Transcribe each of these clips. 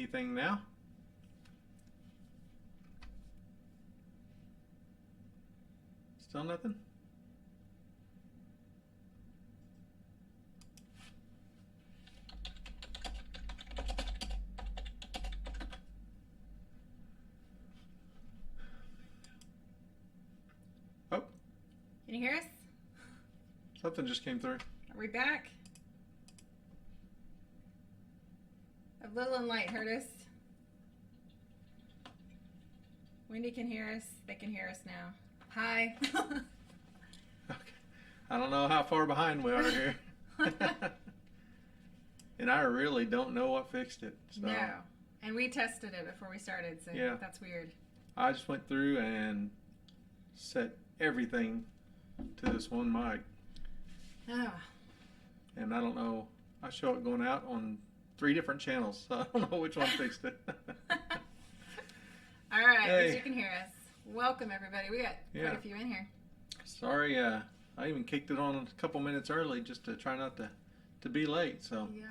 anything now? Still nothing? Oh, Can you hear us? something just came through. Are we back? A little and light heard us. Wendy can hear us. They can hear us now. Hi. Okay. I don't know how far behind we are here. And I really don't know what fixed it. So No. And we tested it before we started, so Yeah. that's weird. I just went through and set everything to this one mic. Oh. And I don't know. I show it going out on 3 different channels, so I don't know which one fixed it. All right, Hey. at least you can hear us. Welcome, everybody. We got quite a few in here. Sorry, I even kicked it on a couple minutes early just to try not to be late. So Yeah.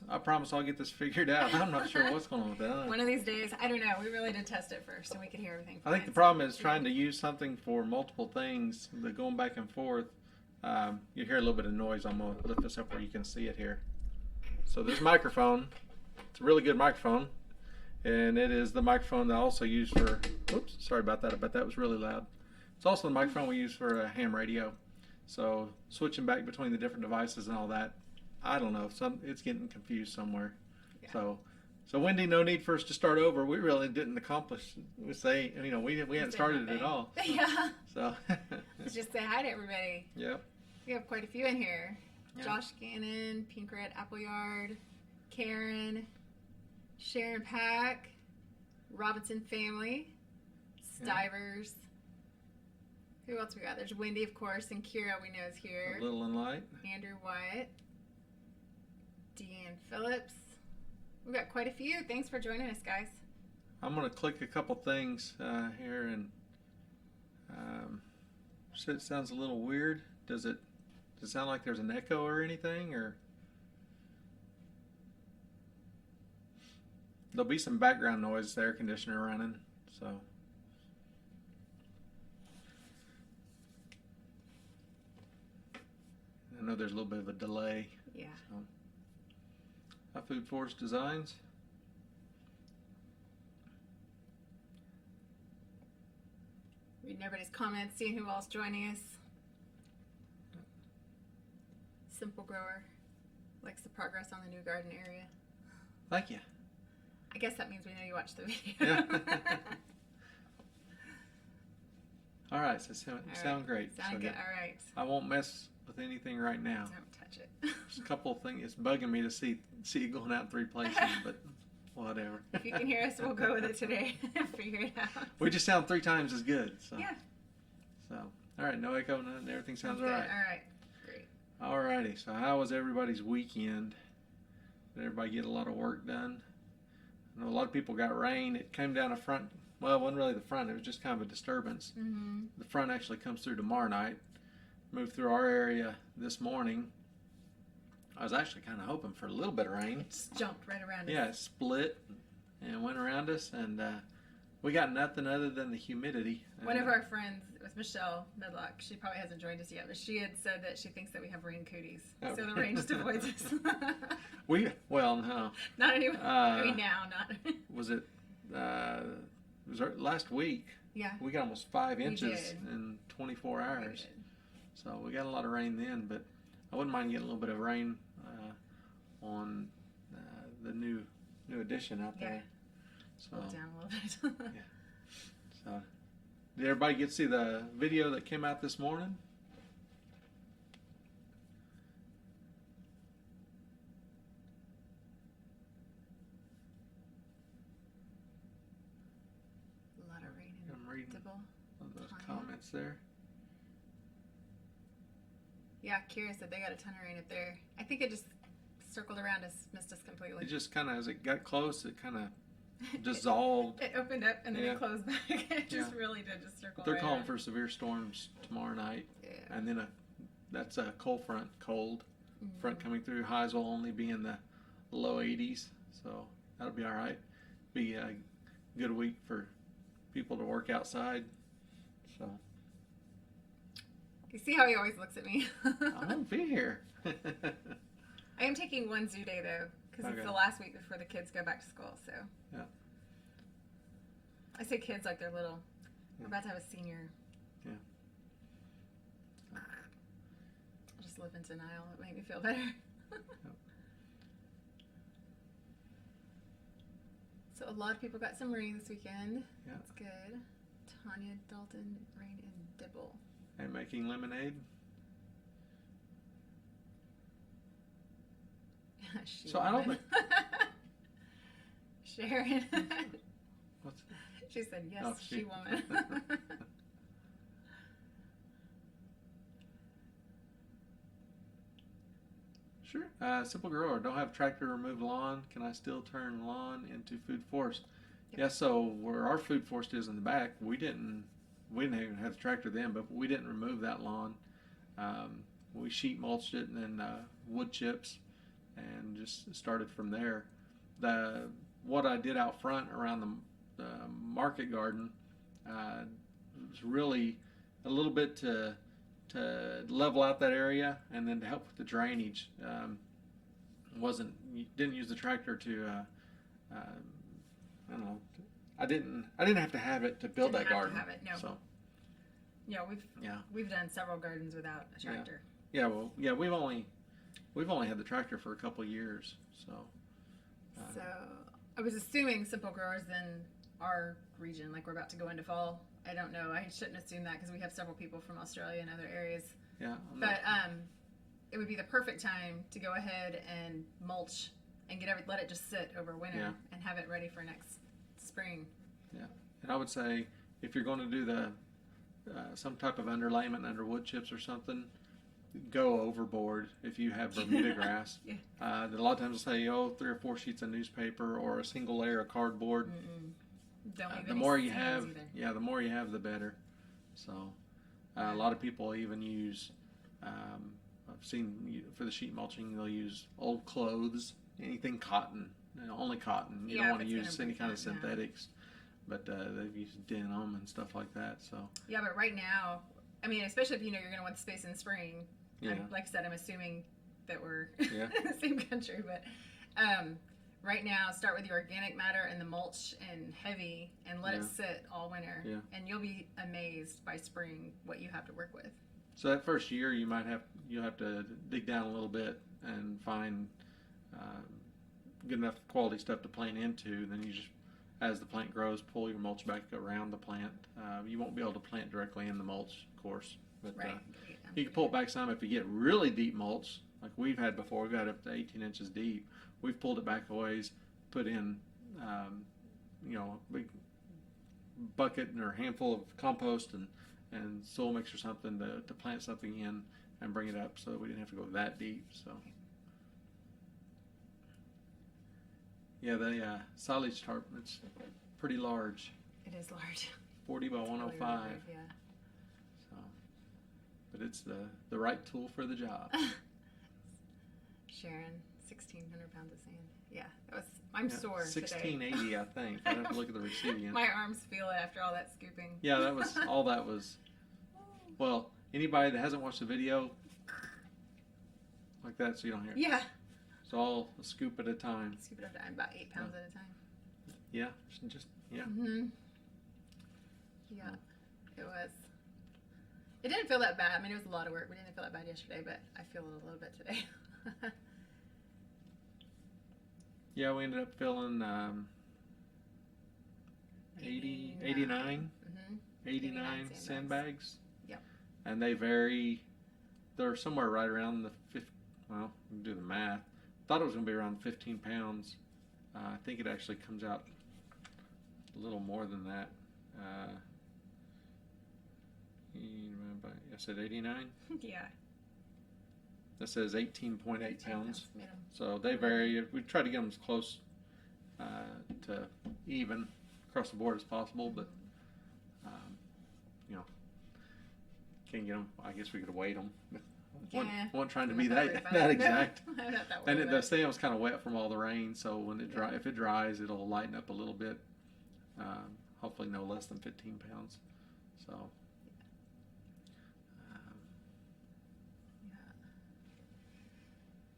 I promise I'll get this figured out. I'm not sure what's going on with that. One of these days, I don't know. We really did test it first, so we could hear everything. I think the problem is trying to use something for multiple things, the going back and forth. You hear a little bit of noise. I'm going to lift this up where you can see it here. So this microphone, it's a really good microphone. And it is the microphone that I also use for, oops, sorry about that. I bet that was really loud. It's also the microphone we use for a ham radio. So switching back between the different devices and all that, I don't know. It's getting confused somewhere. Yeah. So Wendy, no need for us to start over. We really didn't accomplish. We say, we hadn't started it at all. Yeah. So. Let's just say hi to everybody. Yep. We have quite a few in here. Yeah. Josh Gannon, Pink Red Appleyard, Karen, Sharon Pack, Robinson family, Stivers. Who else we got? There's Wendy, of course, and Kira we know is here. A little and light. Andrew Wyatt, Deanne Phillips. We've got quite a few. Thanks for joining us, guys. I'm going to click a couple things here, and it sounds a little weird. Does it sound like there's an echo or anything, or there'll be some background noise, the air conditioner running, so. I know there's a little bit of a delay. Yeah. So. Food Forest Designs. Reading everybody's comments, seeing who else joining us. Simple Grower likes the progress on the new garden area. Thank you. I guess that means we know you watched the video. Yeah. All right, so sound great. Sound good. All right. I won't mess with anything right now. Don't touch it. There's a couple of things. It's bugging me to see it going out in 3 places, but whatever. If you can hear us, we'll go with it today. Figure it out. We just sound 3 times as good. So. Yeah. So, all right, no echo, none. Everything sounds all good. right. All right. Great. All righty. So, how was everybody's weekend? Did everybody get a lot of work done? I know a lot of people got rain. It came down the front. Well, it wasn't really the front. It was just kind of a disturbance. Mm-hmm. The front actually comes through tomorrow night. Moved through our area this morning. I was actually kind of hoping for a little bit of rain. It just jumped right around us. Yeah, it split and went around us, and we got nothing other than the humidity. One of our friends, it was Michelle Medlock, she probably hasn't joined us yet, but she had said that she thinks that we have rain cooties. Oh. So the rain just avoids us. Well, no. Not anymore. I mean, now, not. Was it last week? Yeah. We got almost 5 inches did. in 24 We hours. did. So we got a lot of rain then, but I wouldn't mind getting a little bit of rain on the new addition out there. So, Slow down a little bit. yeah. So, did everybody get to see the video that came out this morning? A lot of rain in I'm reading Dibble. those comments there. Yeah, Kira said they got a ton of rain up there. I think it just circled around us, missed us completely. It just kind of, as it got close, it kind of dissolved. It opened up and then Yeah. it closed back. It just Yeah. really did just circle They're right calling around. for severe storms tomorrow night, Yeah. and then that's a cold front, front coming through. Highs will only be in the low 80s, so that'll be all right. Be a good week for people to work outside. So You see how he always looks at me? I won't be here. I am taking one zoo day though, because Okay. it's the last week before the kids go back to school. So Yeah. I say kids like they're little. We're Yeah. about to have a senior. Yeah. I'll just live in denial. It made me feel better. So a lot of people got some rain this weekend. Yeah. That's good. Tanya, Dalton, Rain, and Dibble. And making lemonade. So I don't think. Sharon. What's She said yes, Oh, she woman. Sure. Simple grower. Don't have tractor to remove lawn. Can I still turn lawn into food forest? Yep. Yeah. So where our food forest is in the back, we didn't even have the tractor then, but we didn't remove that lawn. We sheet mulched it and then wood chips, and just started from there. What I did out front around the market garden was really a little bit to level out that area, and then to help with the drainage. Didn't use the tractor to I don't know. I didn't have to have it to build Didn't that have to garden. have it, no. So Yeah, yeah. we've done several gardens without a tractor. Yeah, well, yeah, we've only had the tractor for a couple of years, so. So I was assuming simple growers in our region, like we're about to go into fall. I don't know. I shouldn't assume that because we have several people from Australia and other areas. Yeah, But it would be the perfect time to go ahead and mulch and let it just sit over winter Yeah. and have it ready for next spring. and I would say if you're going to do the some type of underlayment under wood chips or something, go overboard if you have Bermuda grass. Yeah. A lot of times they'll say, 3 or 4 sheets of newspaper or a single layer of cardboard. Don't leave The any more you seams have, either. the more you have, the better. So, a lot of people even use. I've seen for the sheet mulching they'll use old clothes, anything cotton, only cotton. You Yeah, don't want if to it's use gonna any kind of break down, yeah. synthetics, but they've used denim and stuff like that. So, Yeah, but right now, I mean, especially if you know you're going to want the space in the spring. yeah, Like I said, I'm assuming that we're Yeah. in the same country, but right now, start with the organic matter and the mulch and heavy, and let it Yeah. sit all winter. Yeah. And you'll be amazed by spring what you have to work with. So that first year, you'll have to dig down a little bit and find good enough quality stuff to plant into. Then you just, as the plant grows, pull your mulch back around the plant. You won't be able to plant directly in the mulch, of course, but Right. you can pull it back some if you get really deep mulch, like we've had before. We've got up to 18 inches deep. We've pulled it back a ways, put in, a big bucket or handful of compost and soil mix or something to plant something in and bring it up, so we didn't have to go that deep. So yeah, the silage tarp, it's pretty large, It is large. 40 by It's really, 105. really big, yeah. So, but it's the right tool for the job. Sharon, 1,600 pounds of sand. Yeah, I'm Yeah, sore today. 1680, I think. I'd have to look at the recipient. My arms feel it after all that scooping. Yeah, that was. Well, anybody that hasn't watched the video, like that, so you don't hear it. Yeah. It's all a scoop at a time. Scoop it up to about 8 pounds at a time. Yeah, just yeah. Mm-hmm. Yeah, it was. It didn't feel that bad. I mean, it was a lot of work. We didn't feel that bad yesterday, but I feel it a little bit today. Yeah, we ended up filling 89 Mm-hmm. 89 sandbags. Yep. And they vary. They're somewhere right around the 50. Well, we can do the math. Thought it was going to be around 15 pounds. I think it actually comes out a little more than that. I said 89. Yeah. That says 18.8 pounds. Made 'em. So they vary. We try to get them as close to even across the board as possible, but can't get them. I guess we could weight them. Yeah. wasn't trying to I'm be not worried about that it. exact. No, I'm not that worried And about the it. sand was kind of wet from all the rain, so when Yeah. if it dries, it'll lighten up a little bit. Hopefully no less than 15 pounds. So,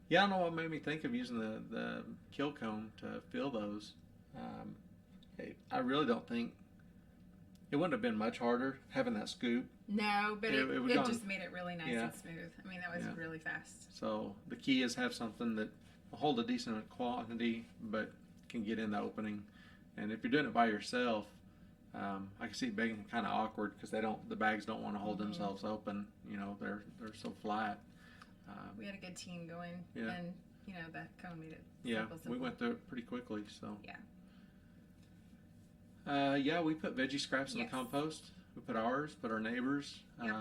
yeah, I don't know what made me think of using the kill comb to fill those. Um, I really don't think it wouldn't have been much harder having that scoop. No, but it would gone, just made it really nice yeah. and smooth. I mean, that was really fast. So the key is have something that will hold a decent quantity, but can get in the opening. And if you're doing it by yourself, I can see it being kind of awkward because the bags don't want to hold themselves open. You know, they're so flat. We had a good team going, yeah. And you know that cone made it. Simple. We went through it pretty quickly. So yeah. We put veggie scraps in the compost. We put ours, put our neighbors. Yep.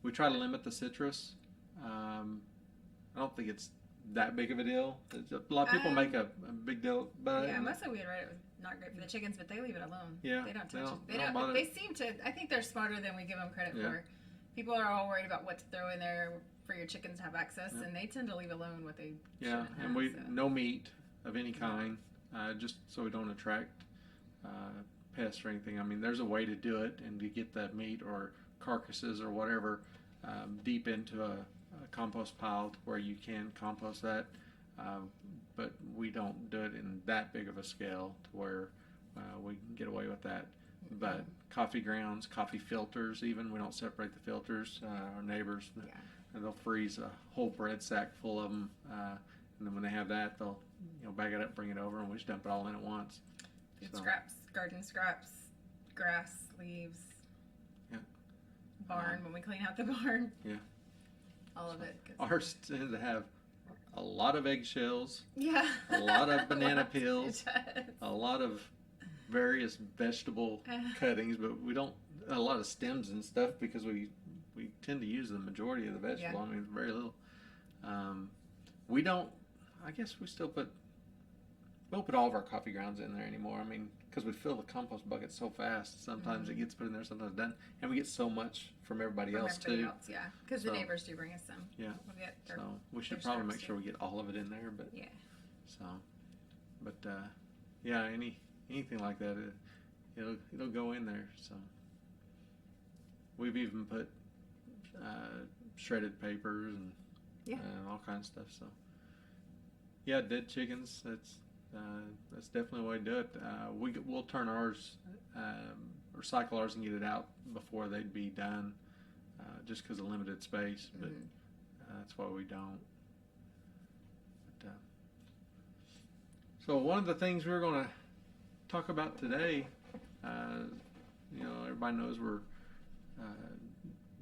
We try to limit the citrus. I don't think it's that big of a deal. A lot of people make a big deal about it. Yeah, mostly we had read it was not great for the chickens, but they leave it alone. Yeah, they don't touch it. They don't. They seem to. I think they're smarter than we give them credit for. People are all worried about what to throw in there for your chickens to have access, and they tend to leave alone what they shouldn't have. And no meat of any kind, just so we don't attract pests or anything. I mean, there's a way to do it and to get that meat or carcasses or whatever deep into a compost pile where you can compost that, but we don't do it in that big of a scale to where we can get away with that. But coffee grounds, coffee filters, even we don't separate the filters. Our neighbors, they'll freeze a whole bread sack full of them, and then when they have that, they'll bag it up, bring it over, and we just dump it all in at once. Food scraps, garden scraps, grass, leaves. Yeah. Barn when we clean out the barn. Yeah. All of it. Ours tend to have a lot of eggshells. Yeah. A lot of banana peels. A lot of various vegetable cuttings, but we don't a lot of stems and stuff because we tend to use the majority of the vegetable. I mean, very little. We don't. I guess we still put. We don't put all of our coffee grounds in there anymore. I mean, because we fill the compost bucket so fast. Sometimes it gets put in there, sometimes it doesn't, and we get so much from everybody else too. Yeah, because the neighbors do bring us some. Yeah. We'll get so we should probably make sure we get all of it in there. But yeah. So, but anything like that, it'll go in there. So we've even put shredded papers and all kinds of stuff. So yeah, dead chickens. That's definitely a way to do it. We'll turn ours, recycle ours and get it out before they'd be done, just because of limited space. But that's why we don't. But, so one of the things we're going to talk about today, everybody knows we're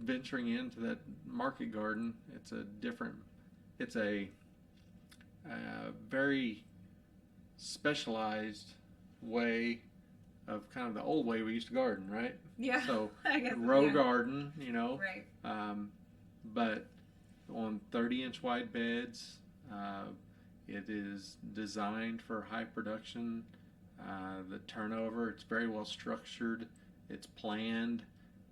venturing into that market garden. It's a very specialized way of kind of the old way we used to garden, right? Yeah. So I guess, row garden, Right. But on 30-inch wide beds, it is designed for high production. The turnover, it's very well structured. It's planned.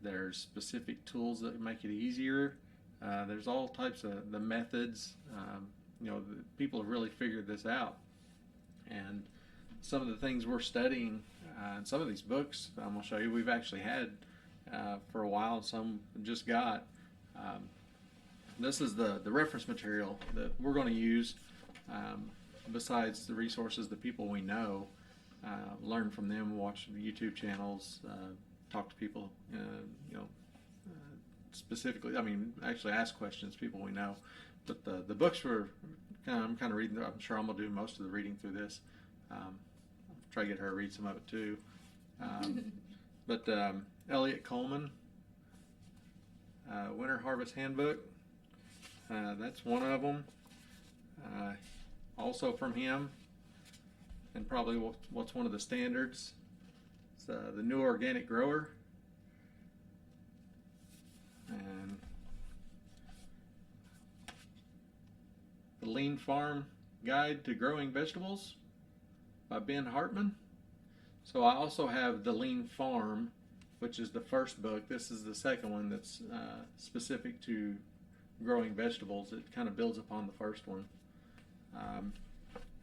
There's specific tools that make it easier. There's all types of the methods. The people have really figured this out. And some of the things we're studying, and some of these books I'm going to show you, we've actually had for a while, some just got. This is the reference material that we're going to use besides the resources, the people we know, learn from them, watch YouTube channels, talk to people, specifically, actually ask questions, people we know. But the books I'm kind of reading. I'm sure I'm going to do most of the reading through this. I'll try to get her to read some of it too. But Elliot Coleman, Winter Harvest Handbook, that's one of them. Also from him, and probably what's one of the standards, it's the New Organic Grower. And The Lean Farm Guide to Growing Vegetables by Ben Hartman. So I also have The Lean Farm, which is the first book. This is the second one that's specific to growing vegetables, it kind of builds upon the first one.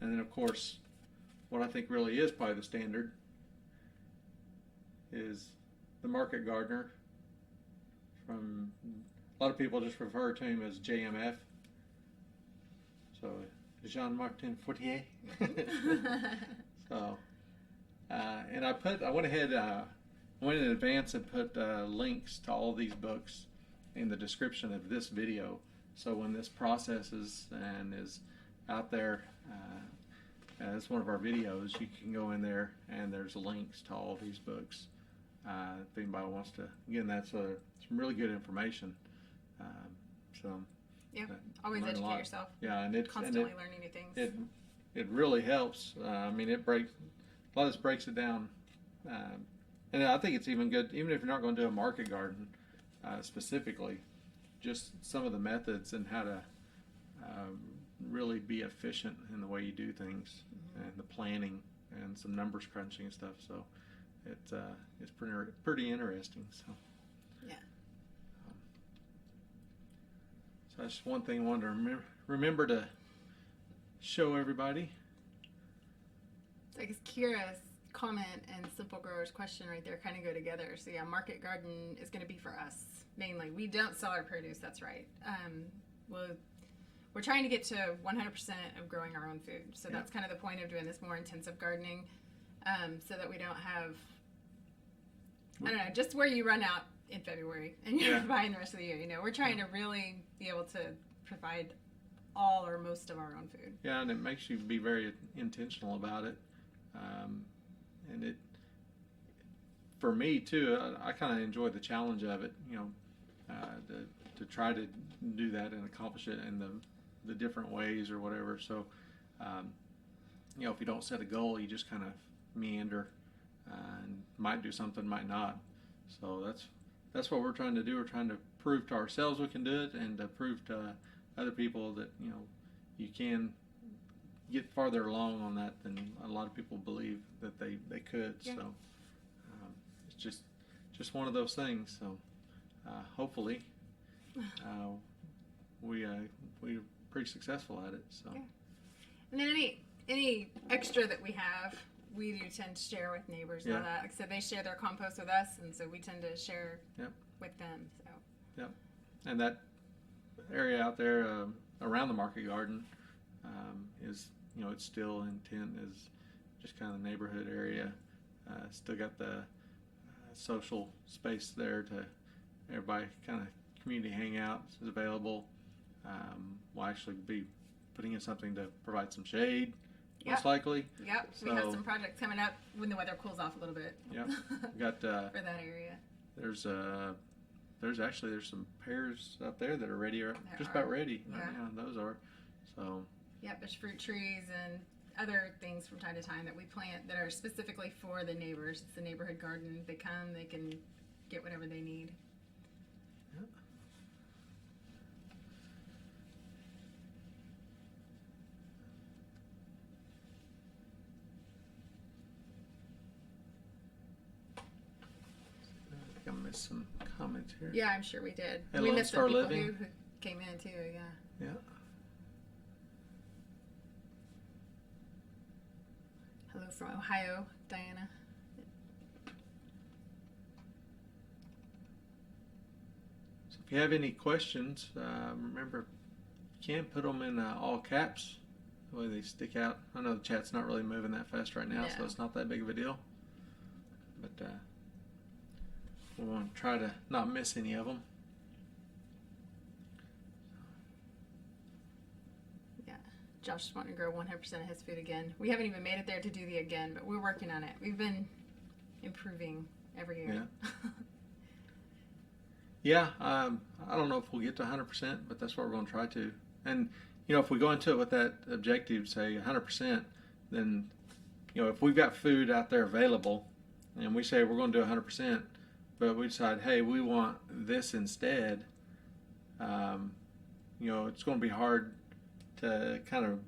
And then of course, what I think really is probably the standard is the market gardener. From a lot of people just refer to him as JMF. So Jean-Martin Fortier. So, and I went ahead, went in advance and put links to all these books in the description of this video. So when this processes and is out there as one of our videos, you can go in there and there's links to all these books. If anybody wants to, again, that's some really good information. So yeah, always educate yourself. Yeah, and constantly learning new things. It really helps. I mean, a lot of this breaks it down, and I think it's even good, even if you're not going to do a market garden specifically, just some of the methods and how to really be efficient in the way you do things, and the planning and some numbers crunching and stuff. So it's pretty interesting. So yeah. So that's one thing I wanted to remember to show everybody. So I guess Kira's comment and Simple Grower's question right there kind of go together. So yeah, market garden is going to be for us mainly. We don't sell our produce, that's right. We're trying to get to 100% of growing our own food. So that's kind of the point of doing this more intensive gardening, so that we don't have, I don't know, just where you run out in February and you're buying the rest of the year. You know, we're trying to really be able to provide all or most of our own food. Yeah, and it makes you be very intentional about it. And it, for me too, I kind of enjoy the challenge of it, you know, to try to do that and accomplish it in the different ways or whatever. So, you know, if you don't set a goal, you just kind of meander and might do something, might not. So that's what we're trying to do. We're trying to prove to ourselves we can do it, and to prove to other people that, you know, you can get farther along on that than a lot of people believe that they could. Yeah. So it's just one of those things. So hopefully we're pretty successful at it. So yeah. And then any extra that we have, we do tend to share with neighbors and all that. Like I said, they share their compost with us, and so we tend to share with them. So yep. And that area out there around the market garden is, you know, it's still intent is just kind of the neighborhood area. Still got the social space there to everybody, kind of community hangouts is available. We'll actually be putting in something to provide some shade, most likely. Yep. So, we have some projects coming up when the weather cools off a little bit. Yep. We got for that area. There's some pears up there that are ready, or just about ready right now. Those are. So. Yep, there's fruit trees and other things from time to time that we plant that are specifically for the neighbors. It's a neighborhood garden. They come, they can get whatever they need. Yep. I think I missed some comments here. Yeah, I'm sure we did. Hey, we Lone missed Star some people Living who came in too, Yeah. Hello from Ohio, Diana. So if you have any questions, remember, you can put them in all caps. The way they stick out. I know the chat's not really moving that fast right now, so it's not that big of a deal. But we want to try to not miss any of them. Josh is wanting to grow 100% of his food again. We haven't even made it there to do the again, but we're working on it. We've been improving every year. Yeah. I don't know if we'll get to 100%, but that's what we're going to try to. And, you know, if we go into it with that objective, say 100%, then, you know, if we've got food out there available and we say we're going to do 100%, but we decide, hey, we want this instead, you know, it's going to be hard to kind of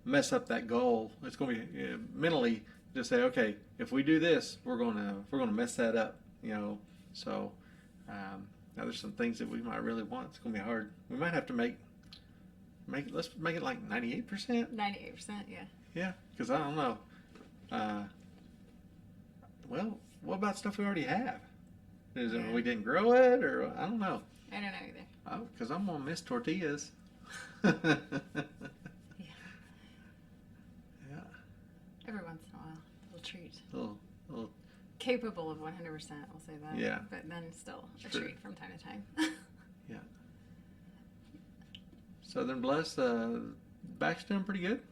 mess up that goal. It's going to be mentally just say, okay, if we do this, we're going to mess that up, you know. So Now there's some things that we might really want. It's gonna be hard. We might have to let's make it like 98%. 98%, yeah. Yeah, because I don't know. Well, what about stuff we already have? Is it we didn't grow it, or I don't know. I don't know either. Oh, because I'm gonna miss tortillas. Yeah. Yeah. Every once in a while, a little treat. Little. Capable of 100%, we'll say that. Yeah. But then still a Sure. treat from time to time. Yeah. Southern Bless, back's doing pretty good.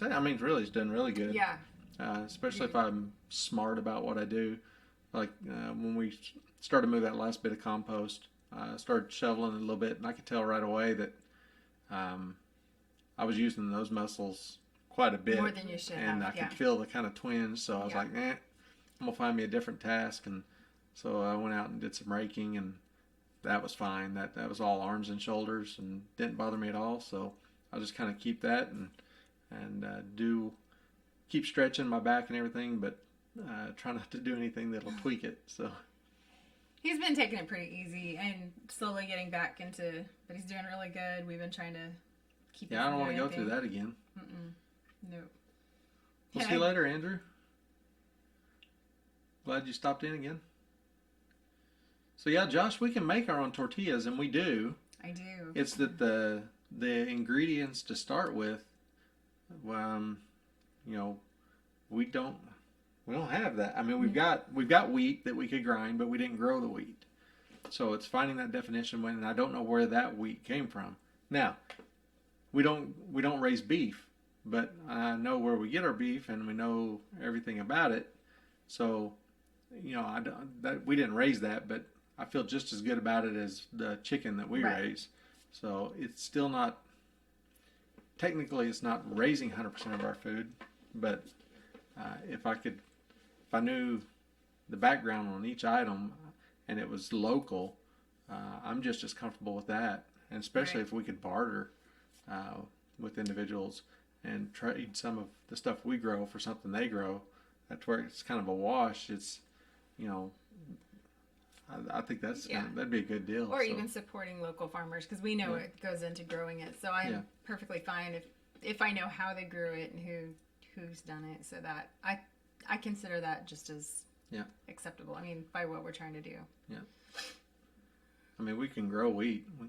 I mean, it's doing really good. Yeah. Especially if I'm smart about what I do. Like when we started to move that last bit of compost, I started shoveling it a little bit, and I could tell right away that I was using those muscles quite a bit. More than you should and have, I could feel the kind of twinge, so I was like, I'm going to find me a different task. And so I went out and did some raking, and that was fine. That was all arms and shoulders and didn't bother me at all. So I'll just kind of keep that and keep stretching my back and everything, but try not to do anything that'll tweak it. So he's been taking it pretty easy and slowly getting back into, but he's doing really good. We've been trying to keep. Yeah, I don't want to go through that again. No. We'll see you later, Andrew. Glad you stopped in again. So yeah, Josh, we can make our own tortillas, and we do. I do. It's that the ingredients to start with, we don't have that. I mean, we've got wheat that we could grind, but we didn't grow the wheat. So it's finding that definition and I don't know where that wheat came from. Now, we don't raise beef, but I know where we get our beef and we know everything about it. So, we didn't raise that, but I feel just as good about it as the chicken that we raise. So it's still not, technically it's not raising 100% of our food, but if I knew the background on each item and it was local, I'm just as comfortable with that. And especially if we could barter with individuals and trade some of the stuff we grow for something they grow, that's where it's kind of a wash. It's, I think that'd be a good deal. Or even supporting local farmers, because we know it goes into growing it. So I'm perfectly fine if I know how they grew it and who's done it, so that I consider that just as acceptable. I mean, by what we're trying to do. Yeah. I mean, we can grow wheat. We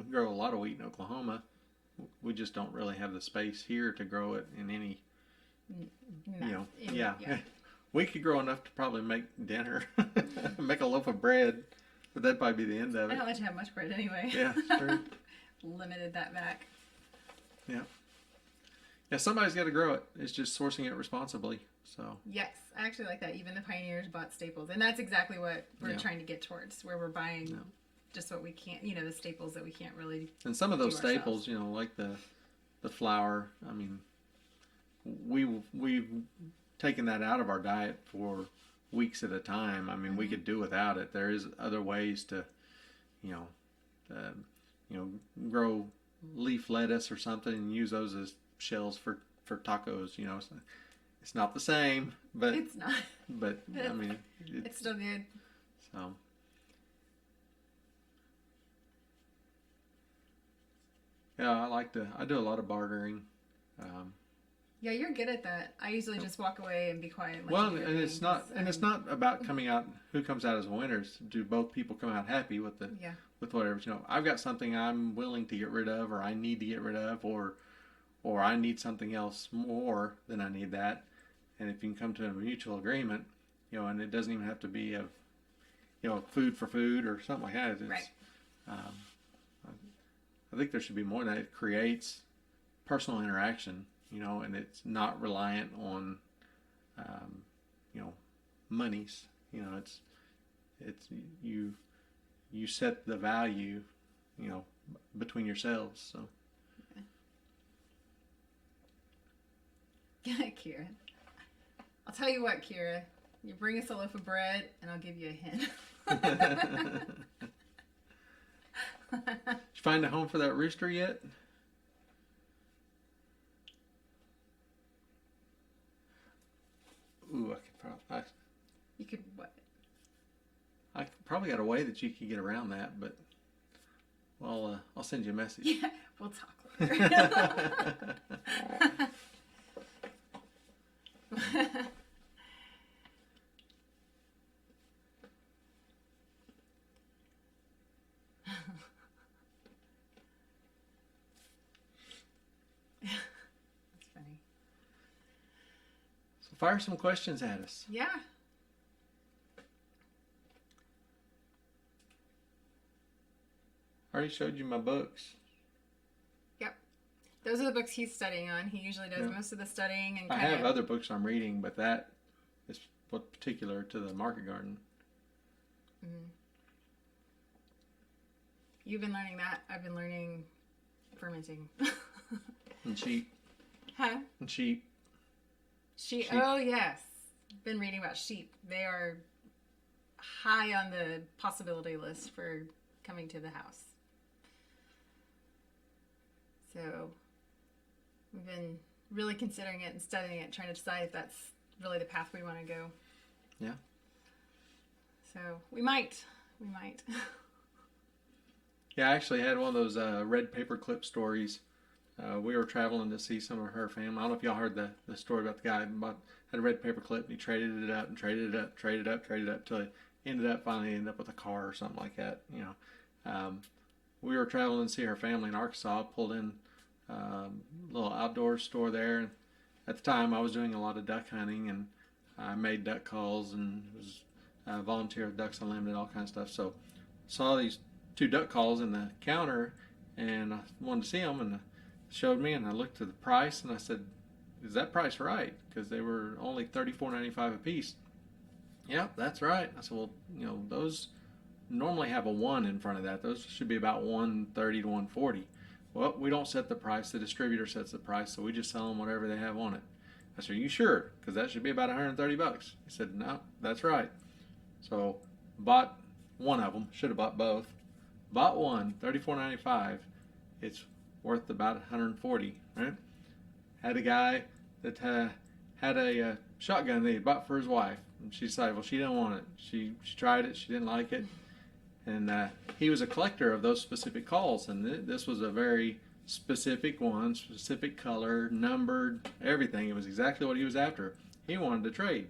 grow a lot of wheat in Oklahoma. We just don't really have the space here to grow it in any. We could grow enough to probably make dinner, make a loaf of bread, but that'd probably be the end of it. I don't let you have much bread anyway. Yeah, true. Limited that back. Yeah. Yeah, somebody's got to grow it. It's just sourcing it responsibly. So. Yes, I actually like that. Even the pioneers bought staples, and that's exactly what we're trying to get towards, where we're buying just what we can't, the staples that we can't really. And some of those staples, like the flour. I mean, we've taken that out of our diet for weeks at a time. I mean, we could do without it. There is other ways to, grow leaf lettuce or something and use those as shells for tacos. It's not the same, but it's not. But I mean, it's still good. So. Yeah, I do a lot of bartering. Yeah, you're good at that. I usually just walk away and be quiet. And it's not about coming out. Who comes out as winners? Do both people come out happy with with whatever? I've got something I'm willing to get rid of, or I need to get rid of, or I need something else more than I need that. And if you can come to a mutual agreement, and it doesn't even have to be food for food or something like that. It's, I think there should be more of that. It creates personal interaction. And it's not reliant on, monies. It's you set the value, between yourselves. So. Yeah, Kira. I'll tell you what, Kira. You bring us a loaf of bread, and I'll give you a hint. Did you find a home for that rooster yet? Ooh, I could probably. You could what? I could probably got a way that you could get around that, but well, I'll send you a message. Yeah, we'll talk later. That's funny. So fire some questions at us. Yeah. I already showed you my books. Yep. Those are the books he's studying on. He usually does most of the studying and I kind have other books I'm reading, but that is what particular to the market garden. Mm-hmm. You've been learning that. I've been learning fermenting. And sheep. Huh? And sheep. Sheep. Oh, yes. Been reading about sheep. They are high on the possibility list for coming to the house. So we've been really considering it and studying it, trying to decide if that's really the path we want to go. Yeah. So we might. Yeah, I actually had one of those red paperclip stories. We were traveling to see some of her family. I don't know if y'all heard the story about the guy who had a red paperclip and he traded it up and traded it up till he finally ended up with a car or something like that. You know, we were traveling to see her family in Arkansas. Pulled in a little outdoor store there. And at the time, I was doing a lot of duck hunting and I made duck calls and was a volunteer of Ducks Unlimited, all kinds of stuff. So saw these 2 duck calls in the counter and I wanted to see them and showed me and I looked at the price and I said, "Is that price right?" Because they were only $34.95 a piece. "Yep, that's right." I said, "Well, you know, those normally have a 1 in front of that. Those should be about 130 to 140. "Well, we don't set the price. The distributor sets the price, so we just sell them whatever they have on it." I said, "Are you sure? Because that should be about $130. He said, "No, that's right." So bought one of them. Should have bought both. Bought one, $34.95. It's worth about $140, right? Had a guy that had a shotgun that he bought for his wife, and she decided, well, she didn't want it. She tried it, she didn't like it, and he was a collector of those specific calls, and this was a very specific one, specific color, numbered, everything. It was exactly what he was after. He wanted to trade,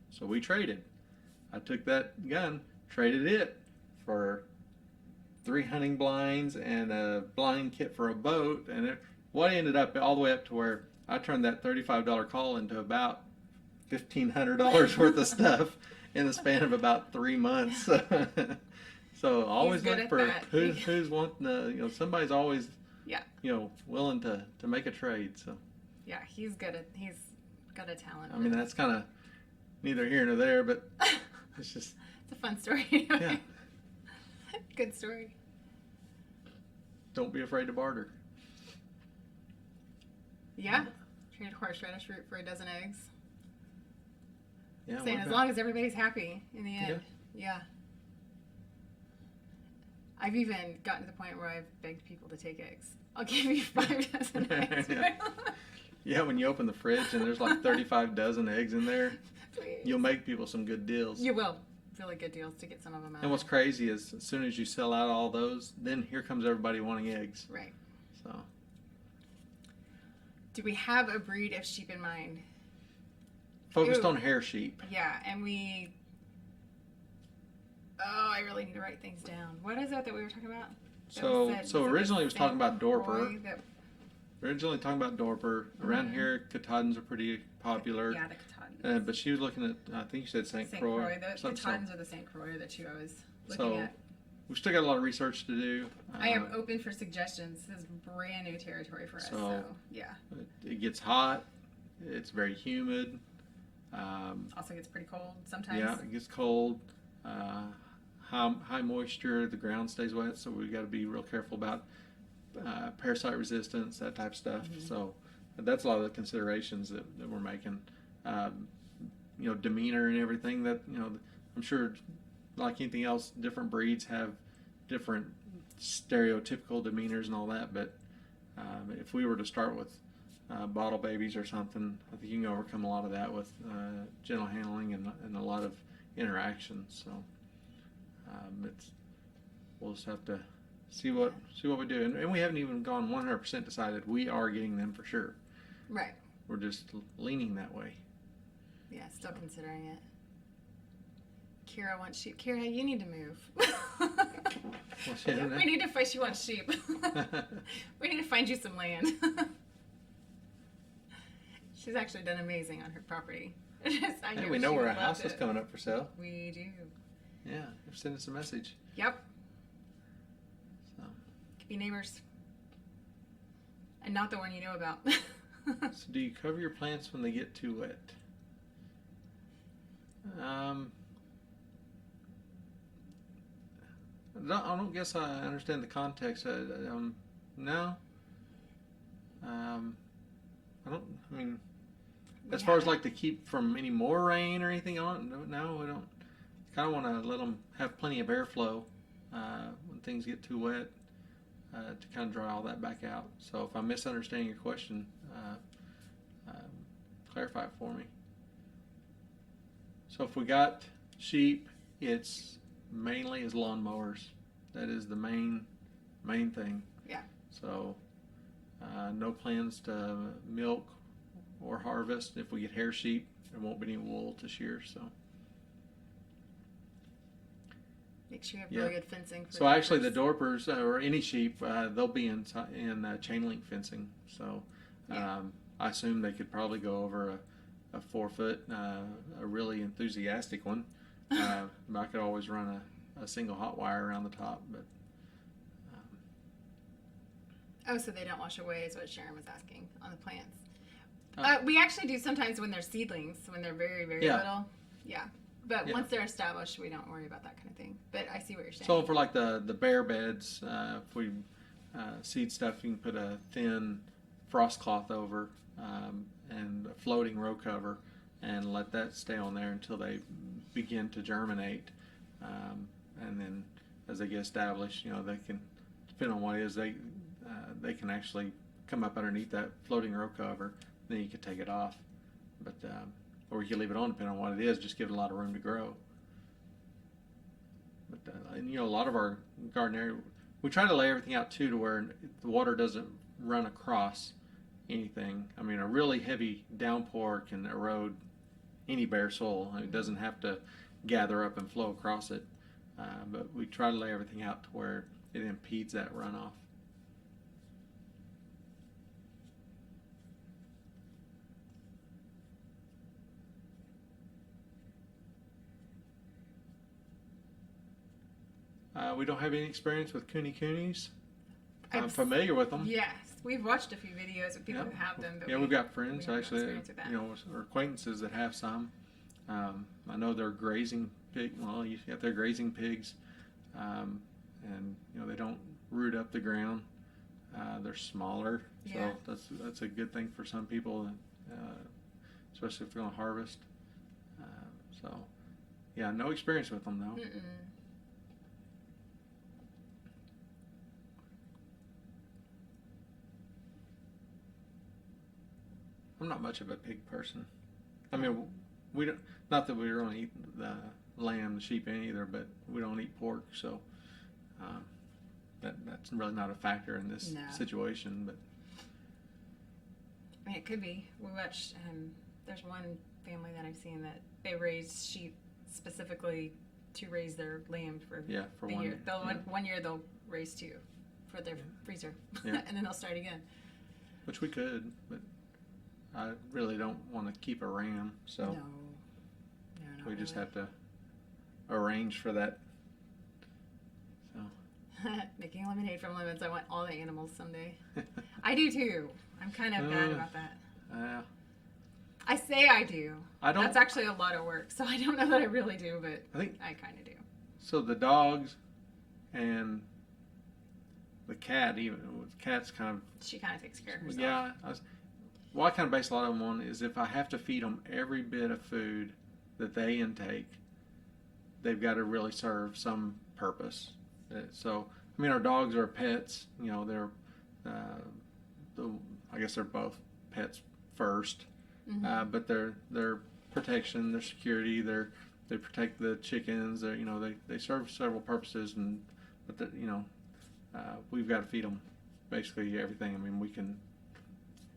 so we traded. I took that gun, traded it for 3 hunting blinds and a blind kit for a boat, and what ended up all the way up to where I turned that $35 call into about $1,500 worth of stuff in the span of about 3 months. So always look for who's wanting to, you know, somebody's always, you know, willing to make a trade. So yeah, he's got a talent. I mean, that's kind of neither here nor there, but it's just it's a fun story. Yeah. Good story. Don't be afraid to barter. Yeah. Traded horseradish root for a dozen eggs. Yeah. Saying as long as everybody's happy in the end. Yeah. I've even gotten to the point where I've begged people to take eggs. I'll give you 5 dozen eggs. Yeah, when you open the fridge and there's like 35 dozen eggs in there, Please. You'll make people some good deals. You will. Really good deals to get some of them out. And what's crazy is as soon as you sell out all those, then here comes everybody wanting eggs. Right. So. Do we have a breed of sheep in mind? Focused on hair sheep. Yeah, and I really need to write things down. What is that we were talking about? So originally it was talking about Dorper. Originally talking about Dorper. Around here, Katahdins are pretty popular. Yeah, the Katahdins. But she was looking at, I think you said St. Croix. The Katahdins are the St. Croix that I was looking at. We've still got a lot of research to do. I am open for suggestions. This is brand new territory for us. So yeah. It gets hot. It's very humid. Also gets pretty cold sometimes. Yeah, it gets cold. High moisture. The ground stays wet, so we got to be real careful about parasite resistance, that type of stuff. Mm-hmm. So that's a lot of the considerations that we're making. Demeanor and everything. That I'm sure, like anything else, different breeds have different stereotypical demeanors and all that. But if we were to start with bottle babies or something, I think you can overcome a lot of that with gentle handling and a lot of interaction. So We'll just have to see what we do, and we haven't even gone 100% decided. We are getting them for sure. Right. We're just leaning that way. Yeah, still considering it. Kira wants sheep. Kira, you need to move. We need to find. She wants sheep. We need to find you some land. She's actually done amazing on her property. Hey, we know where our house is coming up for sale. We do. Yeah, send us a message. Yep. So. Could be neighbors. And not the one you know about. So do you cover your plants when they get too wet? I don't guess I understand the context. No. I mean, as far as like to keep from any more rain or anything on it, no, we don't. Kind of want to let them have plenty of airflow when things get too wet to kind of dry all that back out. So if I'm misunderstanding your question, clarify it for me. So if we got sheep, it's mainly as lawnmowers. That is the main thing. Yeah. So no plans to milk or harvest. If we get hair sheep, there won't be any wool to shear. So make sure you have really good fencing. So actually, the Dorpers or any sheep, they'll be in chain link fencing. So I assume they could probably go over a 4-foot, a really enthusiastic one. I could always run a single hot wire around the top, but. Oh, so they don't wash away is what Sharon was asking on the plants. We actually do sometimes when they're seedlings, when they're very, very little. Yeah. But once they're established, we don't worry about that kind of thing. But I see what you're saying. So for like the bare beds, if we seed stuff, you can put a thin frost cloth over and a floating row cover and let that stay on there until they begin to germinate. And then as they get established, they can, depending on what it is, they can actually come up underneath that floating row cover. Then you could take it off, but or you can leave it on depending on what it is. Just give it a lot of room to grow. But and a lot of our garden area, we try to lay everything out too to where the water doesn't run across anything. I mean, a really heavy downpour can erode any bare soil. It doesn't have to gather up and flow across it, but we try to lay everything out to where it impedes that runoff. We don't have any experience with coonies. I'm familiar with them. Yes, we've watched a few videos of people who have them. But we've got friends actually, or acquaintances that have some. I know they're grazing pig. Well, you got their grazing pigs, and they don't root up the ground. They're smaller, so that's a good thing for some people, especially if they're going to harvest. No experience with them though. Mm-mm. I'm not much of a pig person. I mean, we don't. Not that we don't eat the lamb, the sheep either, but we don't eat pork, so that's really not a factor in this situation. But I mean, it could be. We watched. There's one family that I've seen that they raise sheep specifically to raise their lamb for the year. One year they'll raise 2 for their freezer, and then they'll start again. Which we could, but. I really don't want to keep a ram, so no, we just have to arrange for that. So making lemonade from lemons. I want all the animals someday. I do too. I'm kind of bad about that. I say I do. I don't. That's actually a lot of work, so I don't know that I really do, but I kind of do. So the dogs and the cat, even the cat's she kind of takes care of herself. Yeah. What I kind of base a lot of them on is if I have to feed them every bit of food that they intake, they've got to really serve some purpose. So, I mean, our dogs are pets. They're, I guess they're both pets first, but they're protection, their security, their they protect the chickens. They, they serve several purposes, but we've got to feed them basically everything. I mean, we can,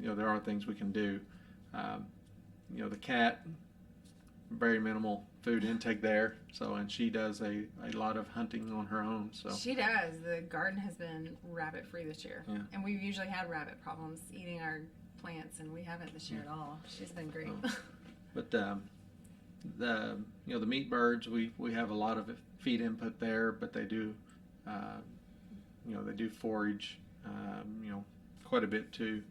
there are things we can do. The cat, very minimal food intake there. So, and she does a lot of hunting on her own. So she does. The garden has been rabbit free this year, yeah. And we've usually had rabbit problems eating our plants, and we haven't this year at all. She's been great. But the meat birds, we have a lot of feed input there, but they do they do forage quite a bit too,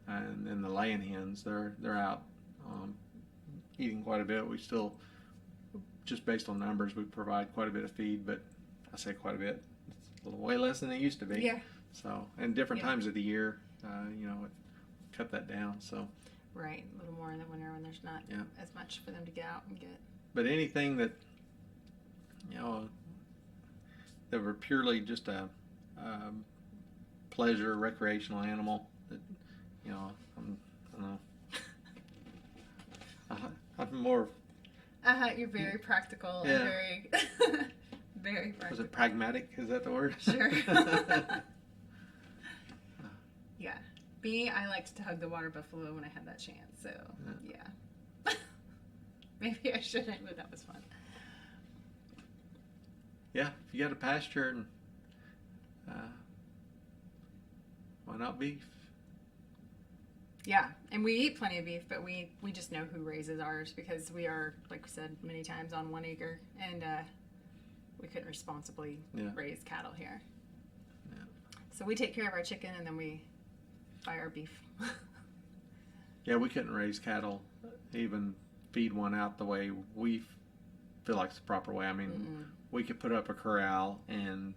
and then the laying hens, they're out eating quite a bit. We still, just based on numbers, we provide quite a bit of feed, but I say quite a bit, it's a little way less than it used to be. Yeah. So, and different times of the year, it cut that down. So. Right, a little more in the winter when there's not as much for them to get out and get. But anything that, that were purely just a pleasure, recreational animal, that, I don't know. I'm more. You're very practical and very, very practical. Was it pragmatic? Is that the word? Sure. Yeah. Me, I liked to hug the water buffalo when I had that chance, so yeah. Maybe I shouldn't, but that was fun. Yeah, if you got a pasture, and why not beef? Yeah, and we eat plenty of beef, but we just know who raises ours because we are, like we said many times, on 1 acre, and we couldn't responsibly raise cattle here. Yeah. So we take care of our chicken, and then we buy our beef. Yeah, we couldn't raise cattle, even feed one out the way we feel like it's the proper way. I mean, we could put up a corral and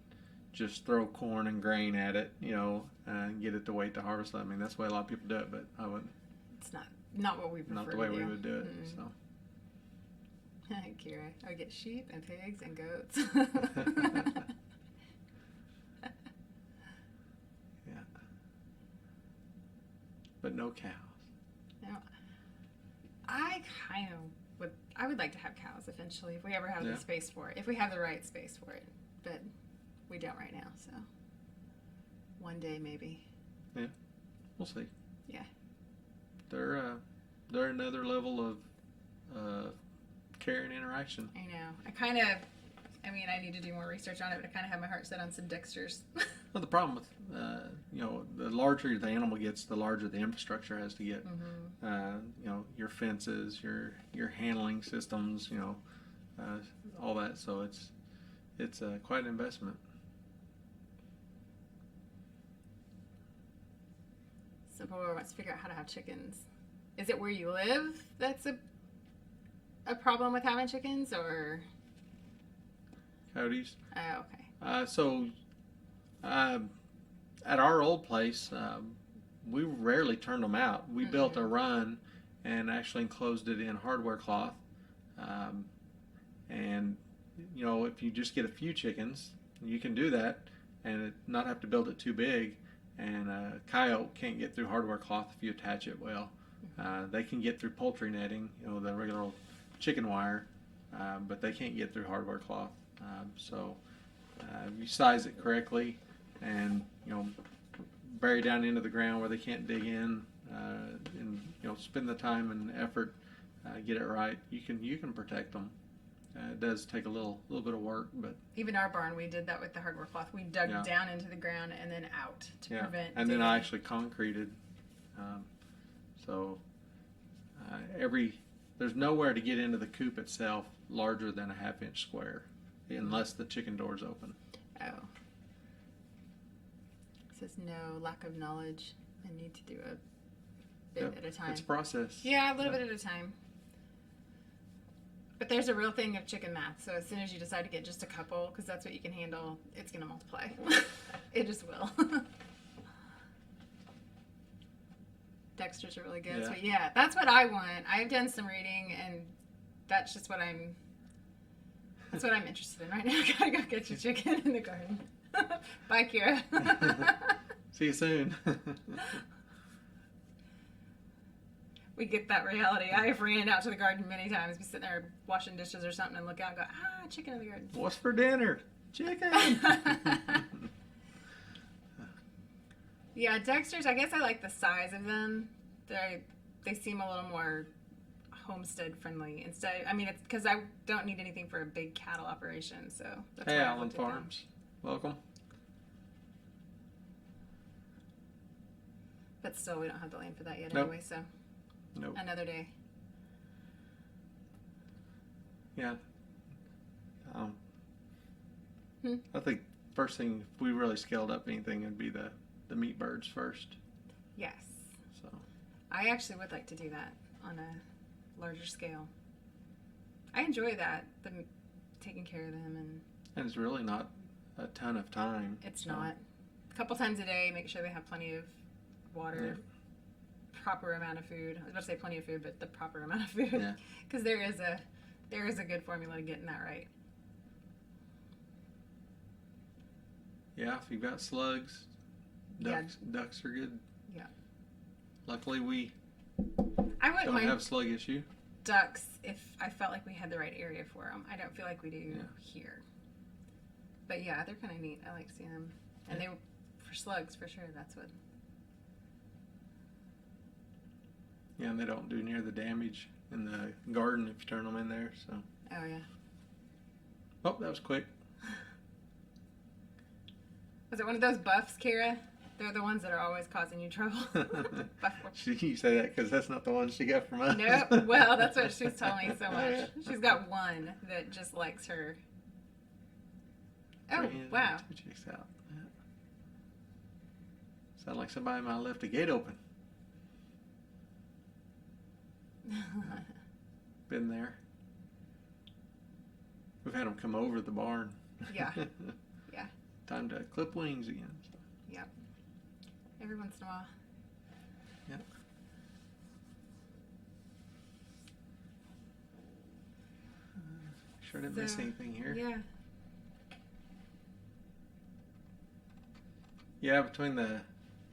just throw corn and grain at it, and get it to wait to harvest. I mean, that's the way a lot of people do it, but I wouldn't. It's not what we prefer. Not the way we would do it. So. Kira, I would get sheep and pigs and goats. But no cows. No, I would like to have cows eventually if we ever have the space for it. If we have the right space for it, but we don't right now. So one day maybe. Yeah, we'll see. Yeah. They're another level of care and interaction. I know. I need to do more research on it, but I kind of have my heart set on some Dexters. Well, the problem with, the larger the animal gets, the larger the infrastructure has to get. Your fences, your handling systems, all that. So it's quite an investment. So Boy wants to figure out how to have chickens. Is it where you live that's a problem with having chickens, or? Coyotes. Oh, okay. So at our old place, we rarely turned them out. We built a run and actually enclosed it in hardware cloth. And, if you just get a few chickens, you can do that and not have to build it too big. And a coyote can't get through hardware cloth if you attach it well. They can get through poultry netting, the regular old chicken wire, but they can't get through hardware cloth. So you size it correctly and bury down into the ground where they can't dig in, and spend the time and effort, get it right. You can protect them. It does take a little bit of work, but even our barn, we did that with the hardware cloth. We dug down into the ground and then out to prevent. And then I actually concreted. There's nowhere to get into the coop itself larger than a 1/2-inch square, unless the chicken door's open. Oh. It says no, lack of knowledge. I need to do a bit at a time. It's a process. Yeah, a little bit at a time. But there's a real thing of chicken math. So as soon as you decide to get just a couple, because that's what you can handle, it's going to multiply. It just will. Dexters are really good. Yeah. So that's what I want. I've done some reading, and that's just what I'm interested in right now. Gotta go get your chicken in the garden. Bye, Kira. See you soon. we get that reality. I've ran out to the garden many times, be sitting there washing dishes or something, and look out and go, chicken in the garden. What's for dinner? Chicken. Yeah, Dexter's, I guess I like the size of them. They seem a little more homestead friendly. Instead, I mean, it's because I don't need anything for a big cattle operation, so that's Hey, why I Allen looked at them. Farms. Welcome. But still, we don't have the land for that yet Nope. anyway, so Nope. another day. Yeah. Hmm. I think first thing, if we really scaled up anything, it'd be the meat birds first. Yes. So I actually would like to do that on a larger scale. I enjoy that, taking care of them, and it's really not a ton of time. it's so. not. A couple times a day, make sure they have plenty of water, proper amount of food. I was about to say plenty of food, but the proper amount of food. Yeah. Because there is a good formula to getting that right. Yeah, if you've got slugs, ducks are good. Yeah. Luckily, we I wouldn't don't mind have slug issue. ducks if I felt like we had the right area for them. I don't feel like we do here. But yeah, they're kind of neat. I like seeing them. And they, for slugs, for sure, that's what. Yeah, and they don't do near the damage in the garden if you turn them in there. So. Oh, yeah. Oh, that was quick. Was it one of those buffs, Kara? They're the ones that are always causing you trouble. You say that because that's not the one she got from us. Nope. Well, that's what she's told me so much. She's got one that just likes her. Oh, wow. Two chicks out. Yeah. Sound like somebody might have left the gate open. Been there. We've had them come over the barn. Yeah. Yeah. Time to clip wings again. So. Yep. Every once in a while. Yep. Sure didn't miss anything here. Yeah. Yeah, between the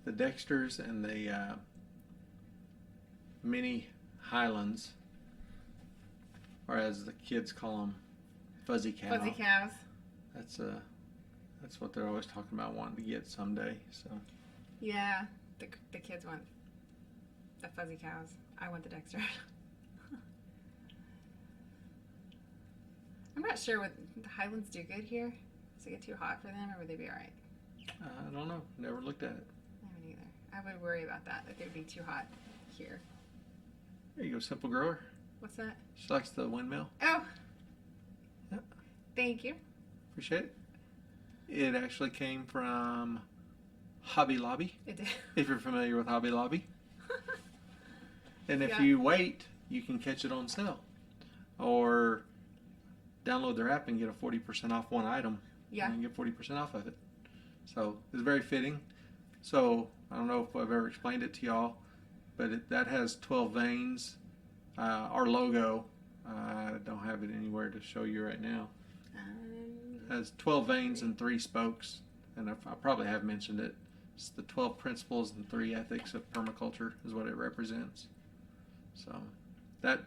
Dexters and the mini Highlands, or as the kids call them, fuzzy cow. Fuzzy cows. That's what they're always talking about wanting to get someday. So. Yeah. The kids want the fuzzy cows. I want the Dexter. I'm not sure what the Highlands do good here. Does it get too hot for them, or would they be all right? I don't know. Never looked at it. I haven't either. I would worry about that they would be too hot here. There you go, Simple Grower. What's that? She likes the windmill. Oh. Yeah. Thank you. Appreciate it. It actually came from Hobby Lobby, It did. if you're familiar with Hobby Lobby. And if Yeah. you wait, you can catch it on sale. Or download their app and get a 40% off one item. Yeah. And get 40% off of it. So it's very fitting. So I don't know if I've ever explained it to y'all, but that has 12 veins. Our logo, I don't have it anywhere to show you right now. Has 12 veins and 3 spokes, and I probably have mentioned it. It's the 12 principles and 3 ethics of permaculture is what it represents. So that